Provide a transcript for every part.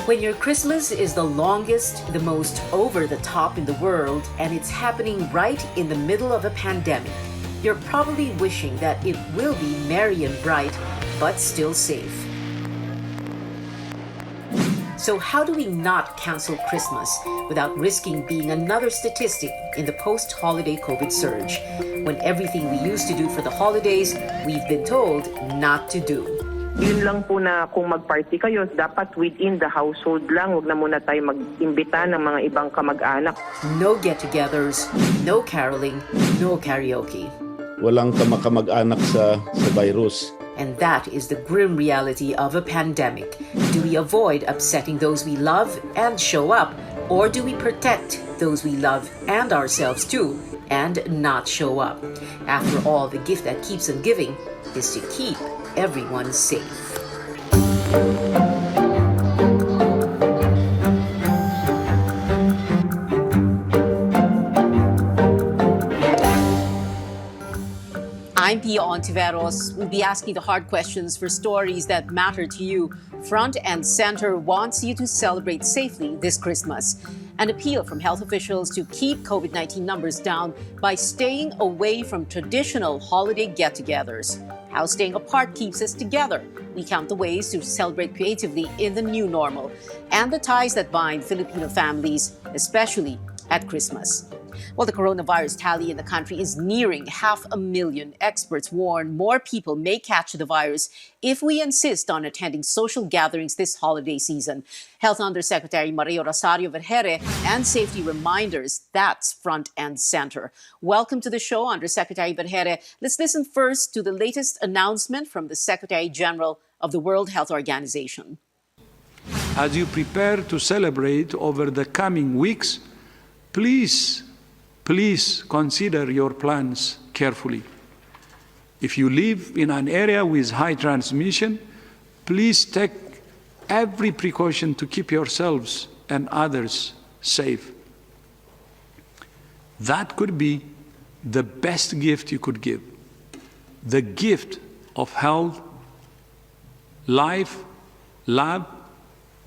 When your Christmas is the longest, the most over the top in the world, and it's happening right in the middle of a pandemic, you're probably wishing that it will be merry and bright, but still safe. So how do we not cancel Christmas without risking being another statistic in the post-holiday COVID surge, when everything we used to do for the holidays, we've been told not to do? Yun lang po na kung mag-party kayo, dapat within the household lang. Huwag na muna tayo mag-imbita ng mga ibang kamag-anak. No get-togethers, no caroling, no karaoke. Walang kamag-anak sa virus. And that is the grim reality of a pandemic. Do we avoid upsetting those we love and show up? Or do we protect those we love and ourselves too and not show up? After all, the gift that keeps on giving is to keep everyone safe. I'm Hontiveros. We'll be asking the hard questions for stories that matter to you. Front and Center wants you to celebrate safely this Christmas. An appeal from health officials to keep COVID-19 numbers down by staying away from traditional holiday get-togethers. How staying apart keeps us together. We count the ways to celebrate creatively in the new normal, and the ties that bind Filipino families, especially at Christmas. Well, the coronavirus tally in the country is nearing 500,000. Experts warn more people may catch the virus if we insist on attending social gatherings this holiday season. Health Undersecretary Maria Rosario Vergere and safety reminders, that's front and center. Welcome to the show, Undersecretary Vergere. Let's listen first to the latest announcement from the Secretary General of the World Health Organization. As you prepare to celebrate over the coming weeks, please consider your plans carefully. If you live in an area with high transmission, please take every precaution to keep yourselves and others safe. That could be the best gift you could give, the gift of health, life, love,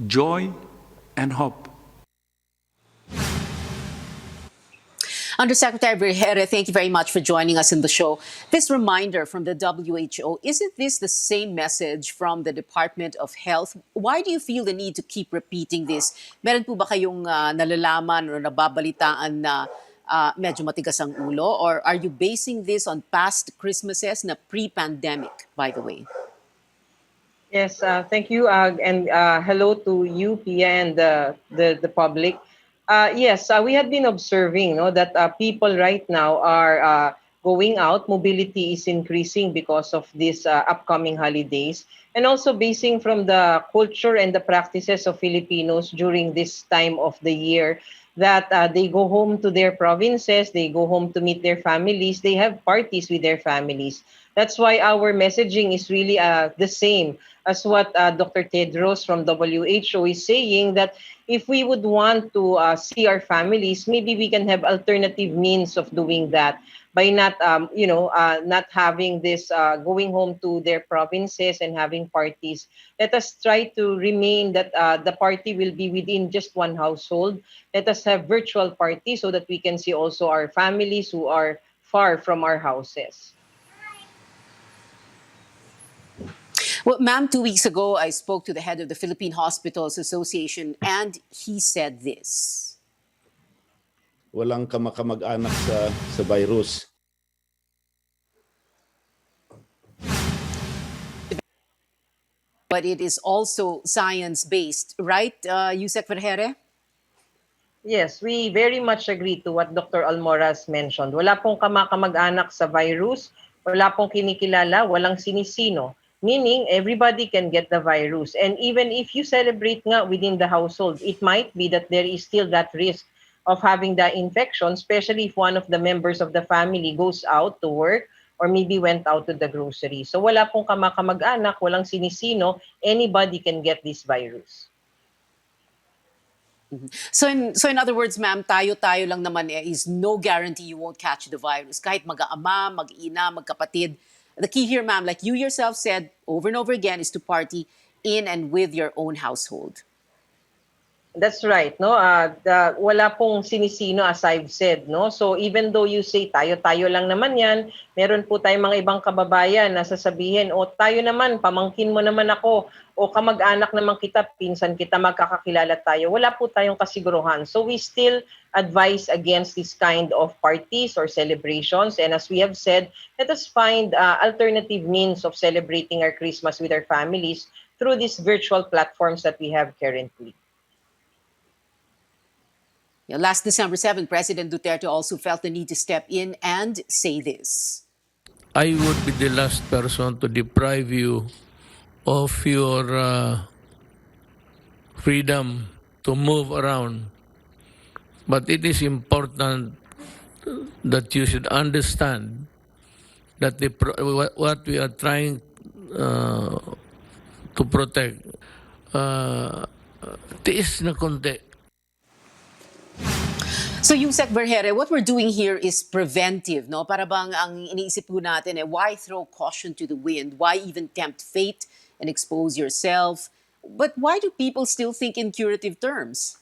joy, and hope. Undersecretary Vergere, thank you very much for joining us in the show. This reminder from the WHO, isn't this the same message from the Department of Health? Why do you feel the need to keep repeating this? Meron po ba kayong nalalaman o nababalitaan na medyo matigas ang ulo? Or are you basing this on past Christmases na pre-pandemic, by the way? Yes, thank you. And hello to you, Pia, and the public. Yes, we had been observing that people right now are going out. Mobility is increasing because of these upcoming holidays. And also basing from the culture and the practices of Filipinos during this time of the year, that they go home to their provinces, they go home to meet their families, they have parties with their families. That's why our messaging is really the same as what Dr. Tedros from WHO is saying, that if we would want to see our families, maybe we can have alternative means of doing that by not, not having this going home to their provinces and having parties. Let us try to remain that the party will be within just one household. Let us have virtual parties so that we can see also our families who are far from our houses. Well, ma'am, 2 weeks ago, I spoke to the head of the Philippine Hospitals Association, and he said this. Walang kamag-anak sa virus. But it is also science-based, right, Yusek Vergere? Yes, we very much agree to what Dr. Almoraz mentioned. Wala pong kamag-anak sa virus, wala pong kinikilala, walang sinisino. Meaning, everybody can get the virus. And even if you celebrate nga within the household, it might be that there is still that risk of having the infection, especially if one of the members of the family goes out to work or maybe went out to the grocery. So wala pong kamag-anak, walang sinisino, anybody can get this virus. So in other words, ma'am, tayo-tayo lang naman is no guarantee you won't catch the virus. Kahit mag-aama, mag-ina, magkapatid. The key here, ma'am, like you yourself said over and over again, is to party in and with your own household. That's right, no? Wala pong sinisino as I've said, no? So even though you say tayo-tayo lang naman 'yan, meron po tayong mga ibang kababayan na sasabihin, "O tayo naman, pamangkin mo naman ako, o kamag-anak naman kita, pinsan kita, magkakakilala tayo." Wala po tayong kasiguruhan. So we still advise against this kind of parties or celebrations. And as we have said, let us find alternative means of celebrating our Christmas with our families through these virtual platforms that we have currently. Last December 7, President Duterte also felt the need to step in and say this. I would be the last person to deprive you of your freedom to move around. But it is important that you should understand that what we are trying to protect, tiis na konti. So yung Sec Vergere, what we're doing here is preventive, no? Para bang ang iniisip po natin why throw caution to the wind? Why even tempt fate and expose yourself? But why do people still think in curative terms?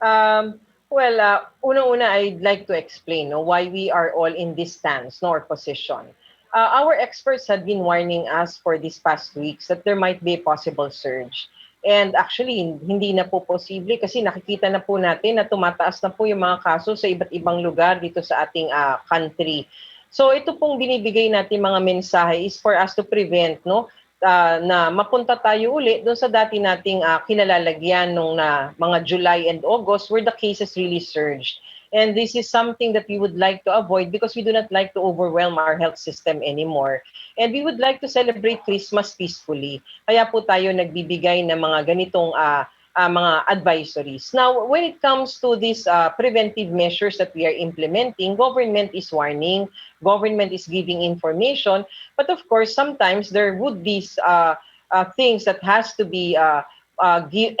Una-una, I'd like to explain why we are all in this stance, or position. Our experts had been warning us for these past weeks that there might be a possible surge. And actually, hindi na po posible kasi nakikita na po natin na tumataas na po yung mga kaso sa iba't ibang lugar dito sa ating country. So ito pong binibigay natin mga mensahe is for us to prevent, na mapunta tayo uli doon sa dati nating kinalalagyan nung mga July and August where the cases really surged. And this is something that we would like to avoid because we do not like to overwhelm our health system anymore. And we would like to celebrate Christmas peacefully. Kaya po tayo nagbibigay ng mga ganitong mga advisories. Now, when it comes to these preventive measures that we are implementing, government is warning, government is giving information, but of course, sometimes there would be things that has to be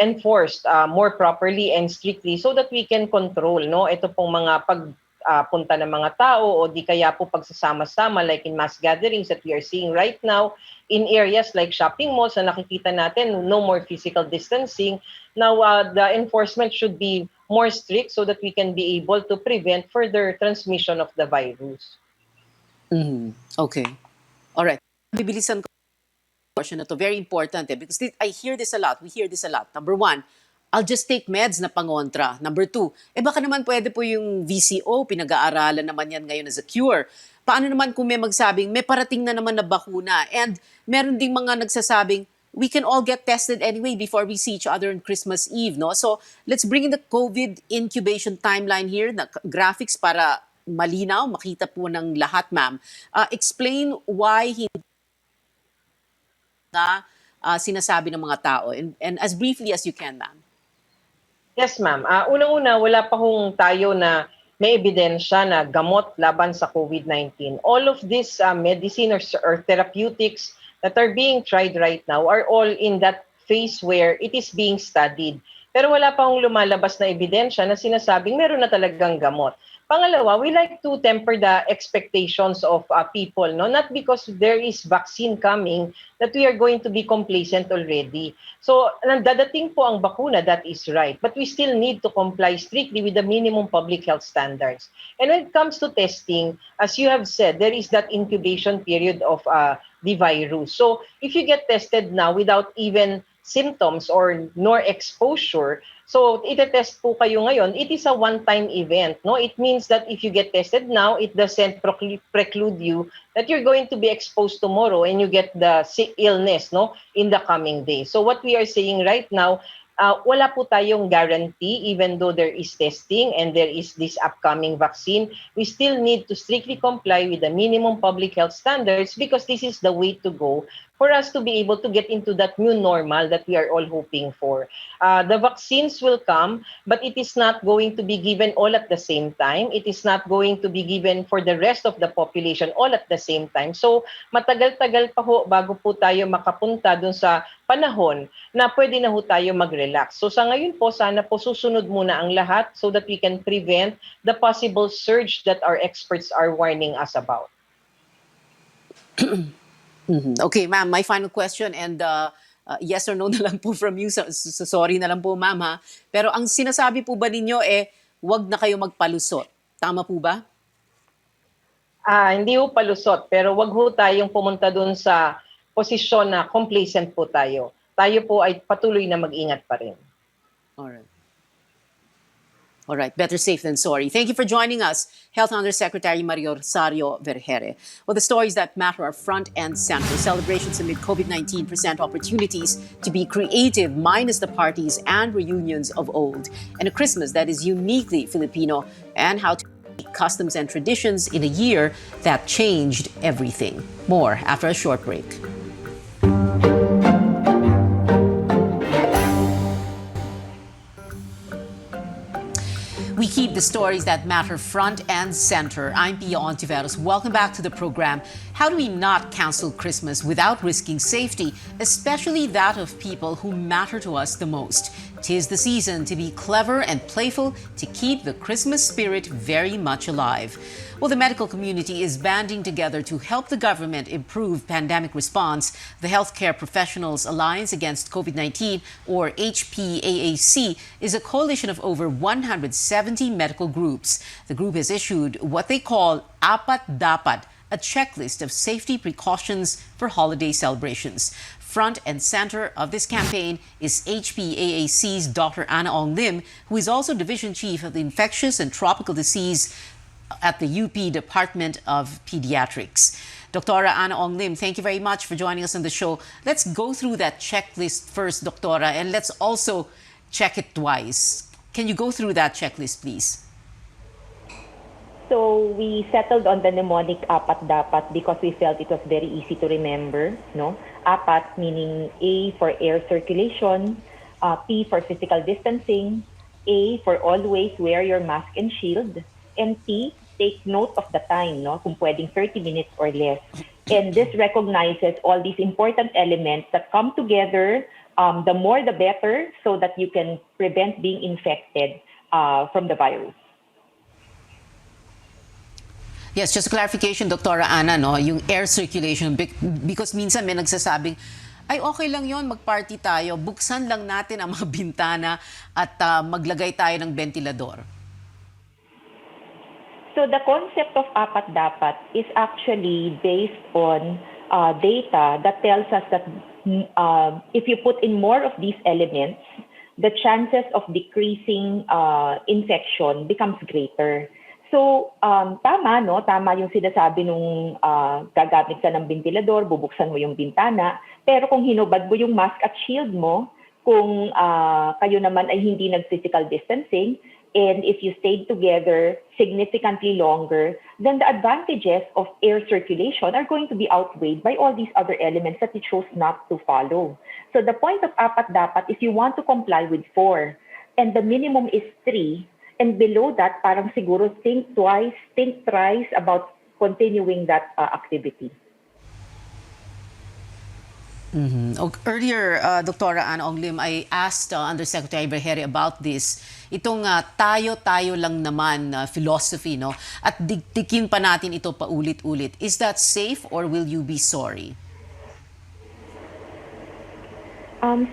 enforced more properly and strictly so that we can control ito pong mga pagpunta ng mga tao o di kaya po pagsasama-sama like in mass gatherings that we are seeing right now in areas like shopping malls na nakikita natin no more physical distancing. Now the enforcement should be more strict so that we can be able to prevent further transmission of the virus. Okay. All right. Bibilisan ko question na to, very important because I hear this a lot. We hear this a lot. Number one, I'll just take meds na pangontra. Number two, baka naman pwede po yung VCO, pinag-aaralan naman yan ngayon as a cure. Paano naman kung may magsabing, may parating na naman na bakuna? And meron ding mga nagsasabing, we can all get tested anyway before we see each other on Christmas Eve, no? So let's bring in the COVID incubation timeline here, na graphics para malinaw, makita po ng lahat, ma'am. Explain why sinasabi ng mga tao and as briefly as you can, ma'am. Yes, ma'am. Unang-una, wala pa hong tayo na may ebidensya na gamot laban sa COVID-19. All of these medicine or therapeutics that are being tried right now are all in that phase where it is being studied. Pero wala pa hong lumalabas na ebidensya na sinasabing meron na talagang gamot. Pangalawa, we like to temper the expectations of people, not because there is vaccine coming that we are going to be complacent already. So, dadating po ang bakuna, that is right. But we still need to comply strictly with the minimum public health standards. And when it comes to testing, as you have said, there is that incubation period of the virus. So, if you get tested now without even symptoms or nor exposure, so itetest po kayo ngayon, it is a one-time event. It means that if you get tested now, it doesn't preclude you that you're going to be exposed tomorrow and you get the illness in the coming days. So what we are saying right now, wala po tayong guarantee even though there is testing and there is this upcoming vaccine. We still need to strictly comply with the minimum public health standards because this is the way to go for us to be able to get into that new normal that we are all hoping for. The vaccines will come, but it is not going to be given all at the same time. It is not going to be given for the rest of the population all at the same time. So matagal-tagal pa ho bago po tayo makapunta dun sa panahon na pwede na ho tayo mag-relax. So sa ngayon po, sana po susunod muna ang lahat so that we can prevent the possible surge that our experts are warning us about. Okay, ma'am, my final question, and yes or no na lang po from you. Sorry na lang po, ma'am, ha? Pero ang sinasabi po ba ninyo wag na kayo magpalusot. Tama po ba? Hindi ho palusot, pero wag ho tayong pumunta dun sa posisyon na complacent po tayo. Tayo po ay patuloy na mag-ingat pa rin. All right, better safe than sorry. Thank you for joining us, Health Undersecretary Maria Rosario Vergere. Well, the stories that matter are front and center. Celebrations amid COVID-19 present opportunities to be creative, minus the parties and reunions of old, and a Christmas that is uniquely Filipino, and how to keep customs and traditions in a year that changed everything. More after a short break. We keep the stories that matter front and center. I'm Pia Hontiveros. Welcome back to the program. How do we not cancel Christmas without risking safety, especially that of people who matter to us the most? 'Tis the season to be clever and playful to keep the Christmas spirit very much alive. Well, the medical community is banding together to help the government improve pandemic response. The Healthcare Professionals Alliance Against COVID-19, or HPAAC, is a coalition of over 170 medical groups. The group has issued what they call APAT DAPAT, a checklist of safety precautions for holiday celebrations. Front and center of this campaign is HPAAC's Dr. Anna Ong Lim, who is also Division Chief of the Infectious and Tropical Disease at the UP Department of Pediatrics. Dr. Anna Ong Lim, thank you very much for joining us on the show. Let's go through that checklist first, Doctora, and let's also check it twice. Can you go through that checklist, please? So we settled on the mnemonic APAT DAPAT because we felt it was very easy to remember. No, APAT meaning A for air circulation, P for physical distancing, A for always wear your mask and shield, and T, take note of the time, no, kung pwedeng 30 minutes or less. And this recognizes all these important elements that come together. The more the better, so that you can prevent being infected from the virus. Yes, just a clarification, Dr. Ana, no, yung air circulation, because minsan may nagsasabing, ay okay lang yon, mag-party tayo, buksan lang natin ang mga bintana at maglagay tayo ng ventilador. So the concept of APAT DAPAT is actually based on data that tells us that if you put in more of these elements, the chances of decreasing infection becomes greater. So, tama, no? Tama yung sinasabi nung gagamit ka ng ventilador, bubuksan mo yung bintana. Pero kung hinubad mo yung mask at shield mo, kung kayo naman ay hindi nag-physical distancing, and if you stayed together significantly longer, then the advantages of air circulation are going to be outweighed by all these other elements that you chose not to follow. So the point of APAT DAPAT is you want to comply with 4, and the minimum is 3. And below that, parang siguro think twice, think thrice about continuing that activity. Mm-hmm. Earlier, Dr. Anna Ong Lim, I asked Undersecretary Vergere about this. Itong tayo-tayo lang naman philosophy, no? At digtikin pa natin ito paulit-ulit. Is that safe or will you be sorry?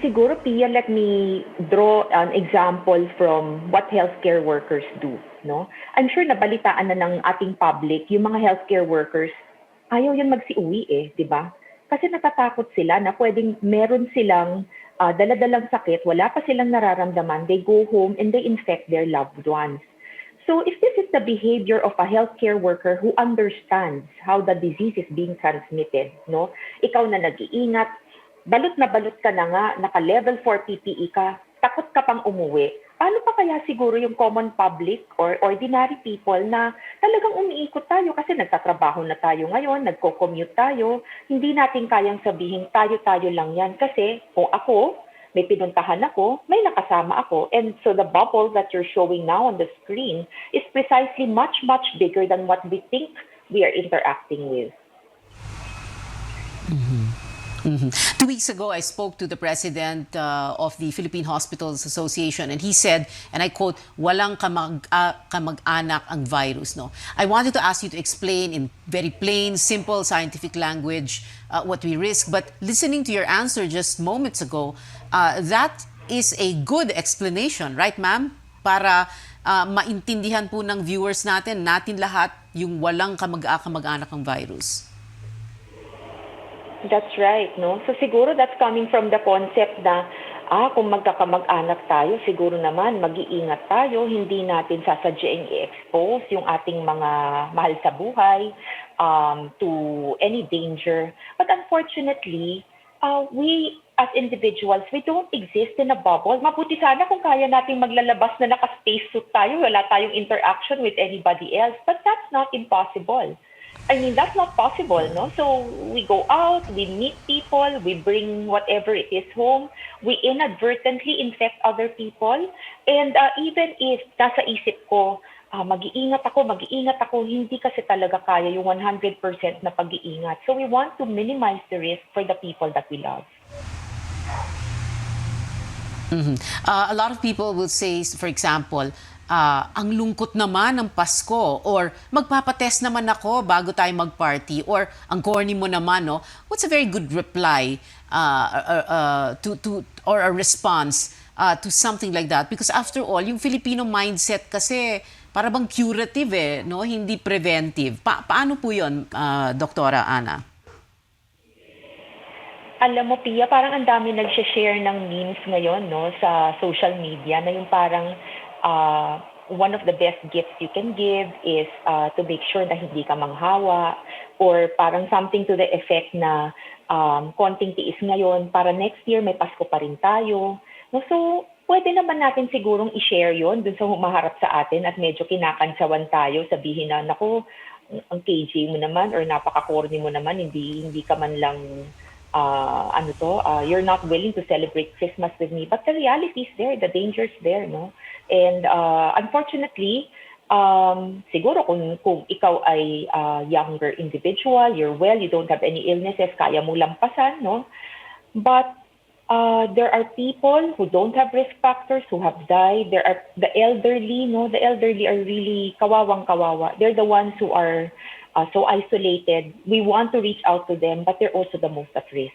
Siguro, Pia, let me draw an example from what healthcare workers do. No? I'm sure nabalitaan na ng ating public, yung mga healthcare workers, ayaw yan magsiuwi di ba? Kasi natatakot sila na pwedeng meron silang daladalang sakit, wala pa silang nararamdaman, they go home and they infect their loved ones. So if this is the behavior of a healthcare worker who understands how the disease is being transmitted, no? Ikaw na nag-iingat, balot ka na nga, naka-level 4 PPE ka, takot ka pang umuwi. Paano pa kaya siguro yung common public or ordinary people na talagang umiikot tayo kasi nagtatrabaho na tayo ngayon, nagko-commute tayo, hindi natin kayang sabihin tayo-tayo lang yan kasi kung ako, may pinuntahan ako, may nakasama ako. And so the bubble that you're showing now on the screen is precisely much, much bigger than what we think we are interacting with. Mm-hmm. 2 weeks ago, I spoke to the president of the Philippine Hospitals Association, and he said, and I quote, "Walang kamag-anak ang virus." No, I wanted to ask you to explain in very plain, simple, scientific language what we risk. But listening to your answer just moments ago, that is a good explanation, right, ma'am? Para maintindihan po ng viewers natin lahat, yung walang kamag-anak ang virus. That's right, no? So siguro that's coming from the concept na kung magkakamag-anak tayo, siguro naman mag-iingat tayo, hindi natin sasadyaing i-expose yung ating mga mahal sa buhay to any danger. But unfortunately, we as individuals, we don't exist in a bubble. Mabuti sana kung kaya nating maglalabas na naka-space suit tayo, wala tayong interaction with anybody else, but that's not impossible. I mean, that's not possible, no? So we go out, we meet people, we bring whatever it is home, we inadvertently infect other people, and even if nasa isip ko, mag-iingat ako, hindi kasi talaga kaya yung 100% na pag-iingat. So we want to minimize the risk for the people that we love. A lot of people will say, for example, ang lungkot naman ng Pasko, or magpapatest naman ako bago tayo mag-party, or ang corny mo naman, no? What's a very good reply or a response to something like that? Because after all, yung Filipino mindset kasi para bang curative no? Hindi preventive. Paano po yun, Doktora Ana? Alam mo, Pia, parang ang dami nag-share ng memes ngayon, no, sa social media na yung parang one of the best gifts you can give is to make sure na hindi ka manghawa, or parang something to the effect na konting tiis ngayon para next year may Pasko pa rin tayo. No, so, pwede naman natin sigurong i-share yon dun sa humaharap sa atin at medyo kinakantsawan tayo, sabihin na, naku, ang KJ mo naman or napaka-corny mo naman, hindi ka man lang you're not willing to celebrate Christmas with me. But the reality is there, the danger is there, no? And unfortunately, siguro kung ikaw ay younger individual, you're well, you don't have any illnesses, kaya mo lampasan, no? But there are people who don't have risk factors, who have died. There are the elderly, no? The elderly are really kawawang-kawawa. They're the ones who are so isolated. We want to reach out to them, but they're also the most at risk.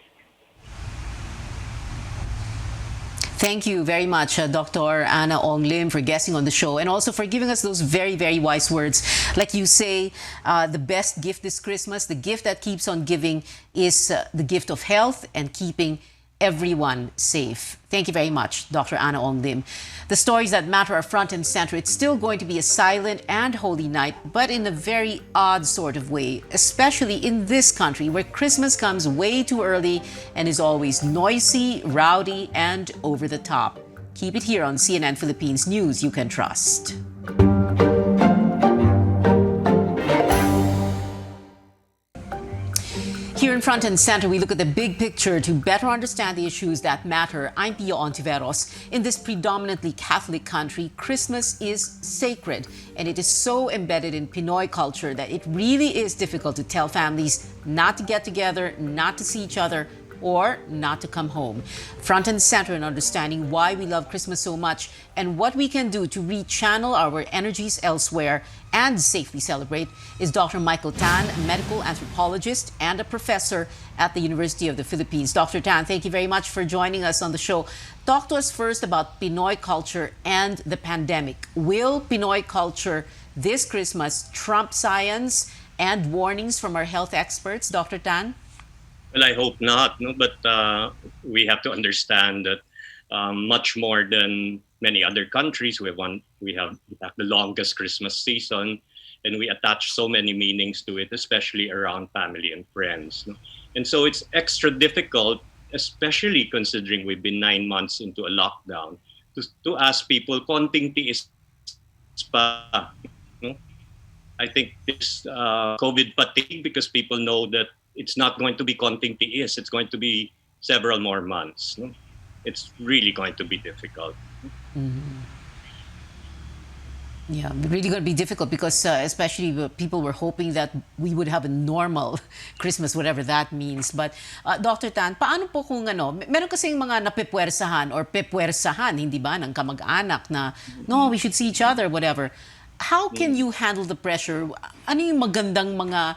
Thank you very much, Dr. Ana Ong Lim, for guesting on the show, and also for giving us those very, very wise words. Like you say, the best gift this Christmas, the gift that keeps on giving, is the gift of health and keeping everyone safe. Thank you very much, Dr. Ana Ong Lim. The stories that matter are front and center. It's still going to be a silent and holy night, but in a very odd sort of way, especially in this country where Christmas comes way too early and is always noisy, rowdy, and over the top. Keep it here on CNN Philippines News you can trust. Here in Front and Center, we look at the big picture to better understand the issues that matter. I'm Pia Hontiveros. In this predominantly Catholic country, Christmas is sacred, and it is so embedded in Pinoy culture that it really is difficult to tell families not to get together, not to see each other, or not to come home. Front and center in understanding why we love Christmas so much and what we can do to rechannel our energies elsewhere and safely celebrate is Dr. Michael Tan, a medical anthropologist and a professor at the University of the Philippines. Dr. Tan, thank you very much for joining us on the show. Talk to us first about Pinoy culture and the pandemic. Will Pinoy culture this Christmas trump science and warnings from our health experts, Dr. Tan? Well, I hope not, no? But we have to understand that much more than many other countries, we have the longest Christmas season, and we attach so many meanings to it, especially around family and friends. No? And so it's extra difficult, especially considering we've been 9 months into a lockdown, to ask people, konting tiis pa. No? I think it's COVID fatigue, because people know that it's not going to be konting tiis, it's going to be several more months. No? It's really going to be difficult. Mm-hmm. Yeah, really going to be difficult because especially people were hoping that we would have a normal Christmas, whatever that means. But Dr. Tan, paano po kung meron kasing mga napepwersahan or pepwersahan, hindi ba, ng kamag-anak na, no, we should see each other, whatever. How can you handle the pressure? Ano yung magandang mga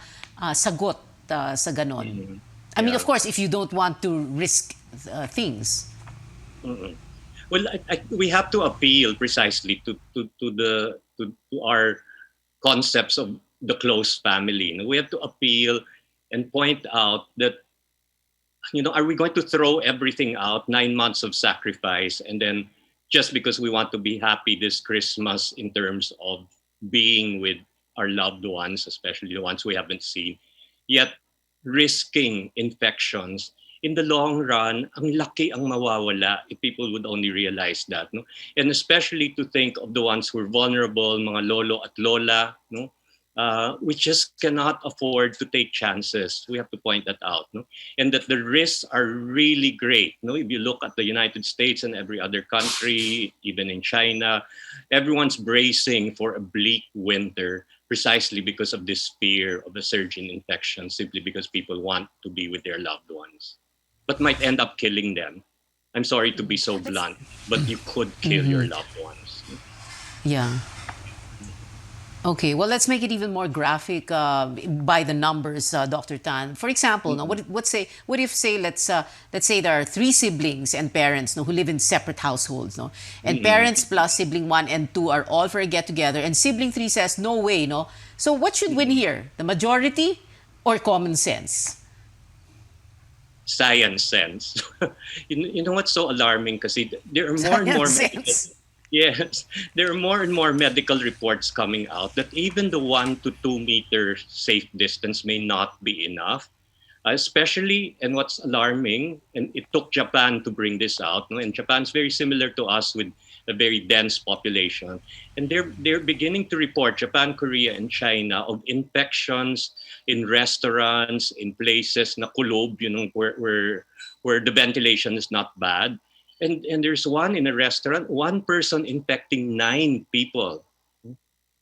sagot sa ganon? I mean, of course, if you don't want to risk things. Well, we have to appeal precisely to our concepts of the close family. We have to appeal and point out that, are we going to throw everything out, 9 months of sacrifice, and then just because we want to be happy this Christmas in terms of being with our loved ones, especially the ones we haven't seen, yet risking infections? In the long run, ang laki ang mawawala if people would only realize that. No? And especially to think of the ones who are vulnerable, mga lolo at lola. No? We just cannot afford to take chances. We have to point that out. No? And that the risks are really great. No? If you look at the United States and every other country, even in China, everyone's bracing for a bleak winter precisely because of this fear of a surge in infection, simply because people want to be with their loved ones. But might end up killing them. I'm sorry to be so blunt, but you could kill your loved ones. Yeah. Okay, well, let's make it even more graphic by the numbers, Dr. Tan. For example, now, what if let's say there are 3 siblings and parents who live in separate households, and parents plus sibling 1 and 2 are all for a get together, and sibling 3 says no way, So what should win here? The majority or common sense? Science sense. You know what's so alarming? Because there are more and more there are more and more medical reports coming out that even the 1 to 2 meter safe distance may not be enough. Especially, and what's alarming, and it took Japan to bring this out, and Japan's very similar to us with a very dense population, and they're beginning to report, Japan, Korea, and China, of infections in restaurants, in places na kulob, where the ventilation is not bad, and there's one in a restaurant, 1 person infecting 9 people.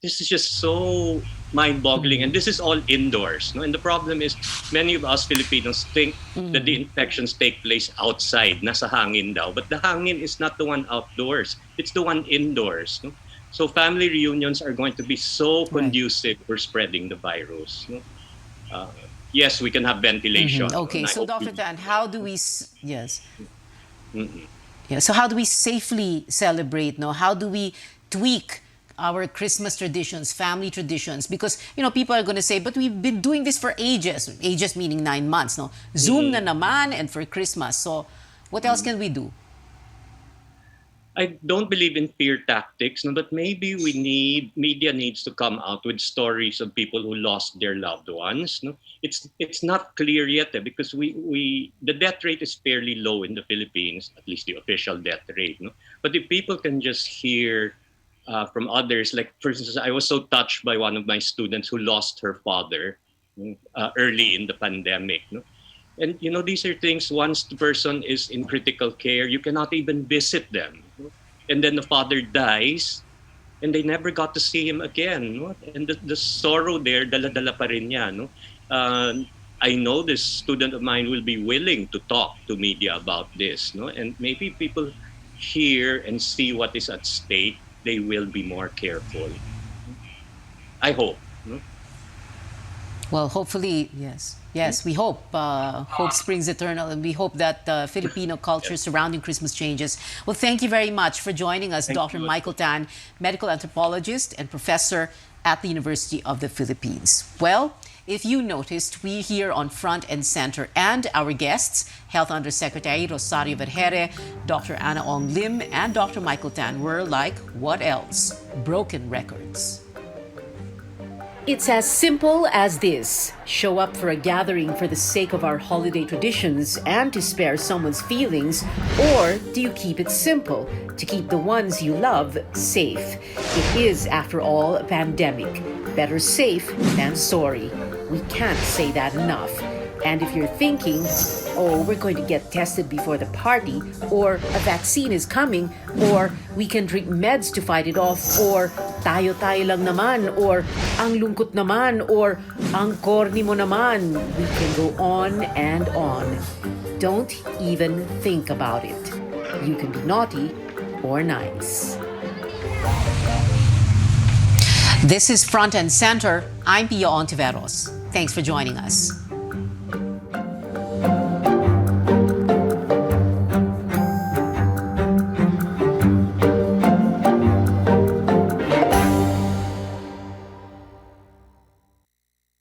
This is just so mind-boggling, and this is all indoors. And the problem is, many of us Filipinos think that the infections take place outside, nasa hangin daw. But the hangin is not the one outdoors; it's the one indoors. So family reunions are going to be so conducive for spreading the virus. Yes, we can have ventilation. Okay, so Dr. Tan, how do we? Yes. Yeah. So how do we safely celebrate? How do we tweak our Christmas traditions, family traditions? Because, people are going to say, but we've been doing this for ages. Ages meaning 9 months, Zoom na naman, and for Christmas. So what else can we do? I don't believe in fear tactics, but maybe media needs to come out with stories of people who lost their loved ones. It's not clear yet, because the death rate is fairly low in the Philippines, at least the official death rate. But if people can just hear from others, like for instance, I was so touched by one of my students who lost her father early in the pandemic. And these are things, once the person is in critical care, you cannot even visit them. And then the father dies, and they never got to see him again. And the sorrow there, dala-dala pa rin niya. I know this student of mine will be willing to talk to media about this. And maybe people hear and see what is at stake, they will be more careful. I hope. Well, hopefully, yes. Yes, we hope. Hope springs eternal, and we hope that Filipino culture surrounding Christmas changes. Well, thank you very much for joining us, Dr. Michael Tan, medical anthropologist and professor at the University of the Philippines. Well, if you noticed, we here on Front and Center, and our guests, Health Undersecretary Rosario Vergere, Dr. Ana Ong Lim, and Dr. Michael Tan, were like, what else? Broken records. It's as simple as this. Show up for a gathering for the sake of our holiday traditions and to spare someone's feelings, or do you keep it simple to keep the ones you love safe? It is, after all, a pandemic. Better safe than sorry. We can't say that enough. And if you're thinking, oh, we're going to get tested before the party, or a vaccine is coming, or we can drink meds to fight it off, or tayo-tayo lang naman, or ang lungkot naman, or ang corny mo naman. We can go on and on. Don't even think about it. You can be naughty or nice. This is Front and Center. I'm Pia Hontiveros. Thanks for joining us.